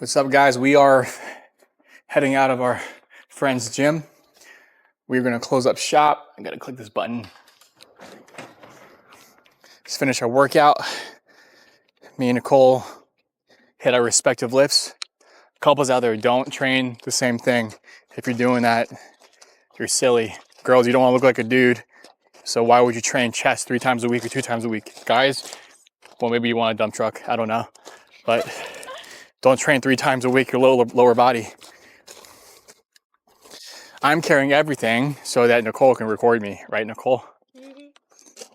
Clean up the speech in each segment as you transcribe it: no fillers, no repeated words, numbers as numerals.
What's up, guys? We are heading out of our friend's gym. We're going to close up shop. I got to click this button. Let's finish our workout. Me and Nicole hit our respective lifts. Couples out there, don't train the same thing. If you're doing that, you're silly. Girls, you don't want to look like a dude. So why would you train chest 3 times a week or 2 times a week? Guys, well, maybe you want a dump truck. I don't know. But don't train 3 times a week your lower body. I'm carrying everything so that Nicole can record me. Right, Nicole? Mm-hmm.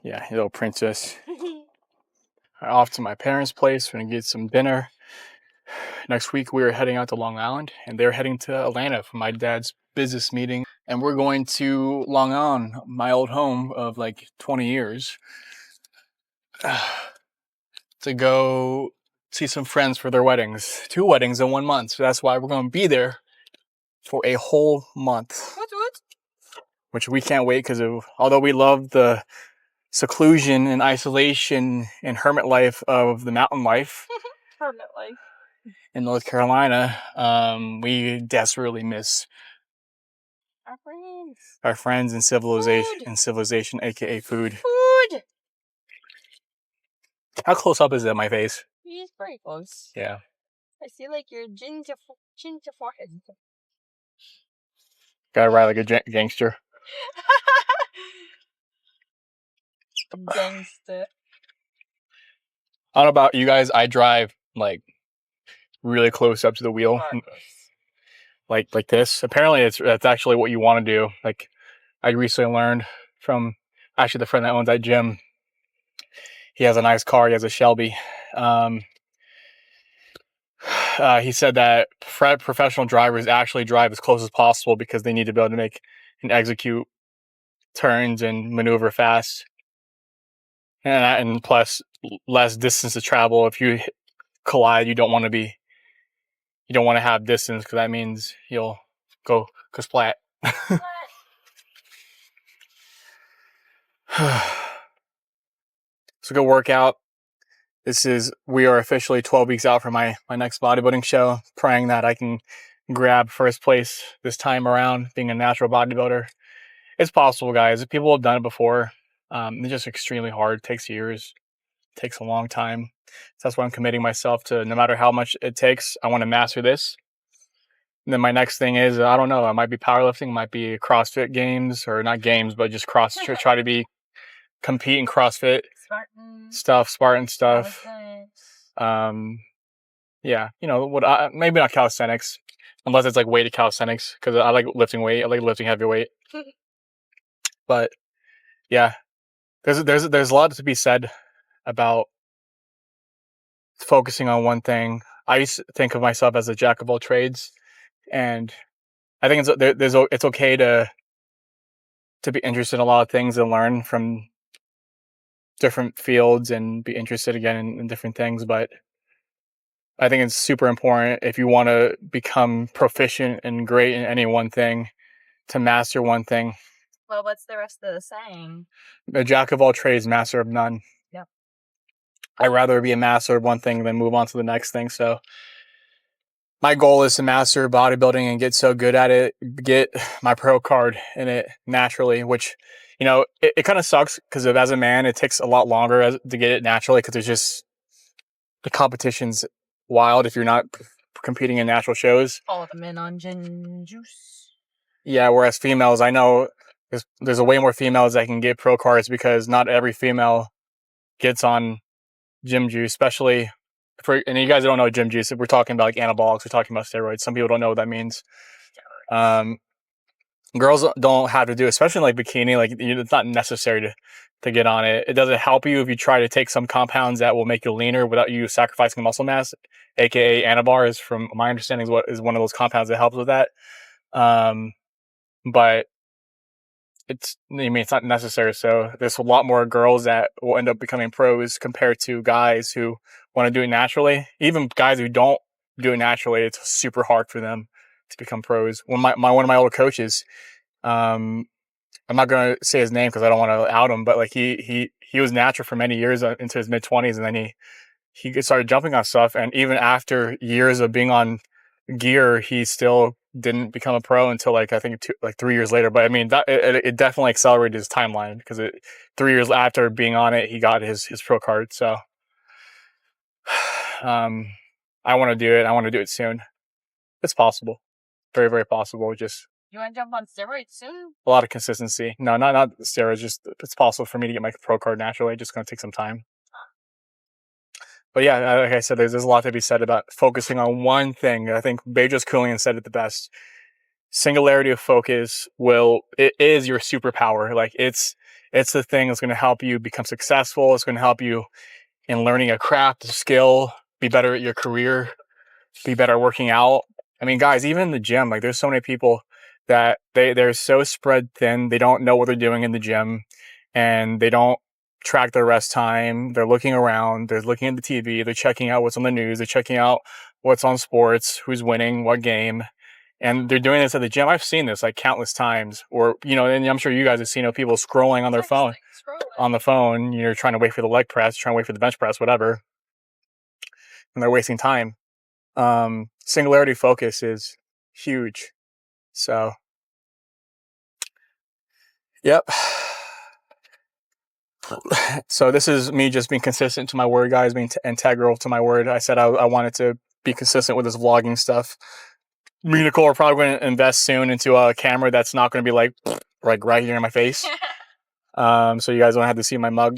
Yeah, little princess. Off to my parents' place. We're going to get some dinner. Next week, we are heading out to Long Island, and they're heading to Atlanta for my dad's business meeting. And we're going to Long Island, my old home of like 20 years, to go see some friends for their weddings. 2 weddings in 1 month. So that's why we're going to be there for a whole month. What? Which we can't wait because although we love the seclusion and isolation and hermit life of the mountain life. Hermit life. In North Carolina, we desperately miss our friends and civilization, aka food. How close up is that my face? He's pretty close. Yeah. I see like your chin to forehead. Gotta ride like a gangster. Gangster. I don't know about you guys. I drive like really close up to the wheel, like this. Apparently, that's actually what you want to do. Like I recently learned from actually the friend that owns that gym. He has a nice car. He has a Shelby. He said that professional drivers actually drive as close as possible because they need to be able to make and execute turns and maneuver fast. And plus, less distance to travel. If you collide, you don't want to have distance because that means you'll go splat. So go work out. We are officially 12 weeks out from my next bodybuilding show, praying that I can grab first place this time around, being a natural bodybuilder. It's possible, guys. People have done it before. It's just extremely hard. It takes years. It takes a long time. So that's why I'm committing myself to, no matter how much it takes, I want to master this. And then my next thing is, I don't know, it might be powerlifting, it might be CrossFit games, or not games, but just try to compete in CrossFit Spartan stuff. Yeah, maybe not calisthenics, unless it's like weighted calisthenics, because I like lifting weight. I like lifting heavy weight. But yeah, there's a lot to be said about focusing on one thing. I used to think of myself as a jack of all trades, and I think it's okay to be interested in a lot of things and learn from different fields and be interested again in different things. But I think it's super important, if you want to become proficient and great in any one thing, to master one thing. Well, what's the rest of the saying? A jack of all trades, master of none. Yep. I'd rather be a master of one thing than move on to the next thing. So my goal is to master bodybuilding and get so good at it, get my pro card in it naturally, which, it kind of sucks because as a man, it takes a lot longer to get it naturally because there's just, the competition's wild if you're not competing in natural shows. All the men on gin juice. Yeah, whereas females, I know there's a way more females that can get pro cards because not every female gets on gym juice, especially and you guys don't know gym juice. We're talking about like anabolics. We're talking about steroids. Some people don't know what that means. Girls don't have to do it, especially like bikini. Like, it's not necessary to get on it. It doesn't help you if you try to take some compounds that will make you leaner without you sacrificing muscle mass, aka Anabar is, from my understanding, is one of those compounds that helps with that. But it's not necessary. So there's a lot more girls that will end up becoming pros compared to guys who want to do it naturally. Even guys who don't do it naturally, it's super hard for them to become pros. One of my older coaches, I'm not going to say his name because I don't want to out him, but like he was natural for many years into his mid-20s, and then he started jumping on stuff, and even after years of being on gear, he still didn't become a pro until like I think 3 years later. But I mean, that it definitely accelerated his timeline because 3 years after being on it, he got his pro card. So I want to do it. I want to do it soon. It's possible, very very possible. Just You want to jump on steroids soon? a lot of consistency. No, not steroids. Just it's possible for me to get my pro card naturally. Just going to take some time. But yeah, like I said, there's a lot to be said about focusing on one thing. I think Bedros Keuilian said it the best. Singularity of focus it is your superpower. Like it's the thing that's going to help you become successful. It's going to help you in learning a craft, a skill, be better at your career, be better at working out. I mean, guys, even in the gym, like there's so many people that they're so spread thin. They don't know what they're doing in the gym, and they don't track their rest time. They're looking around. They're looking at the TV. They're checking out what's on the news. They're checking out what's on sports, who's winning, what game. And they're doing this at the gym. I've seen this like countless times. Or, and I'm sure you guys have seen people scrolling on their phone, on the phone. You're trying to wait for the leg press, trying to wait for the bench press, whatever. And they're wasting time. Singularity focus is huge. So, yep. So this is me just being consistent to my word, guys, being integral to my word. I said I wanted to be consistent with this vlogging stuff. Me and Nicole are probably going to invest soon into a camera that's not going to be like right here in my face. So you guys don't have to see my mug.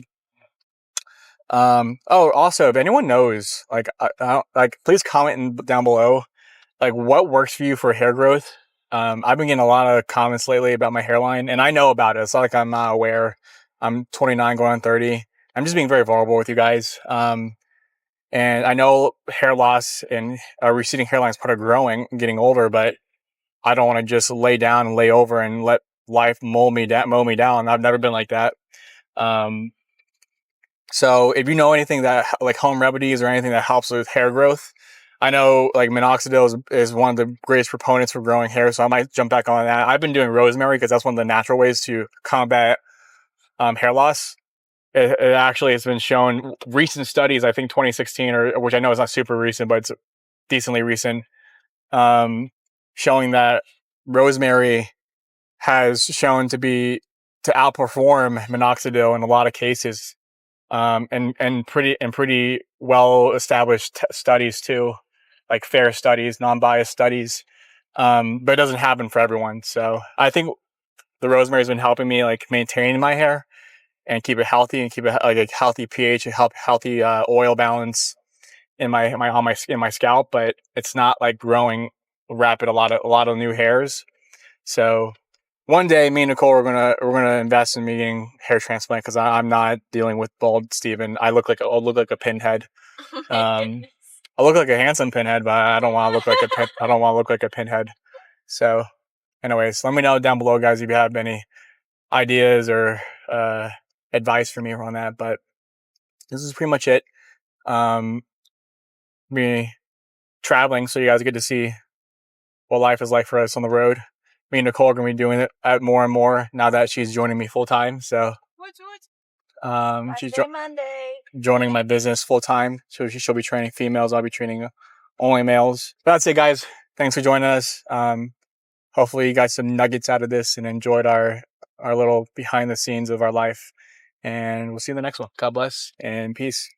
Also, if anyone knows, like, please comment down below, like, what works for you for hair growth. I've been getting a lot of comments lately about my hairline, and I know about it. It's not like I'm not aware. I'm 29 going on 30. I'm just being very vulnerable with you guys. And I know hair loss and a receding hairline is part of growing and getting older, but I don't want to just lay down and lay over and let life mow me down. I've never been like that. So if you know anything that like home remedies or anything that helps with hair growth, I know like minoxidil is one of the greatest proponents for growing hair. So I might jump back on that. I've been doing rosemary because that's one of the natural ways to combat hair loss. It actually has been shown, recent studies, I think 2016, or which I know is not super recent, but it's decently recent, showing that rosemary has shown to outperform minoxidil in a lot of cases, and pretty well established studies too, like fair studies, non-biased studies. But it doesn't happen for everyone. So I think the rosemary has been helping me like maintain my hair and keep it healthy and keep it like a healthy pH, a healthy oil balance in my scalp. But it's not like growing rapid a lot of new hairs. So one day, me and Nicole we're gonna invest in me getting hair transplant because I'm not dealing with bald Steven. I'll look like a pinhead. I look like a handsome pinhead, but I don't want to look like a pinhead. So, anyways, let me know down below, guys, if you have any ideas or advice for me on that. But this is pretty much it. Me traveling, so you guys get to see what life is like for us on the road. Me and Nicole are going to be doing it more and more now that she's joining me full time. So, she's joining my business full time. So she'll be training females. I'll be training only males. But that's it, guys. Thanks for joining us. Hopefully you got some nuggets out of this and enjoyed our little behind the scenes of our life. And we'll see you in the next one. God bless and peace.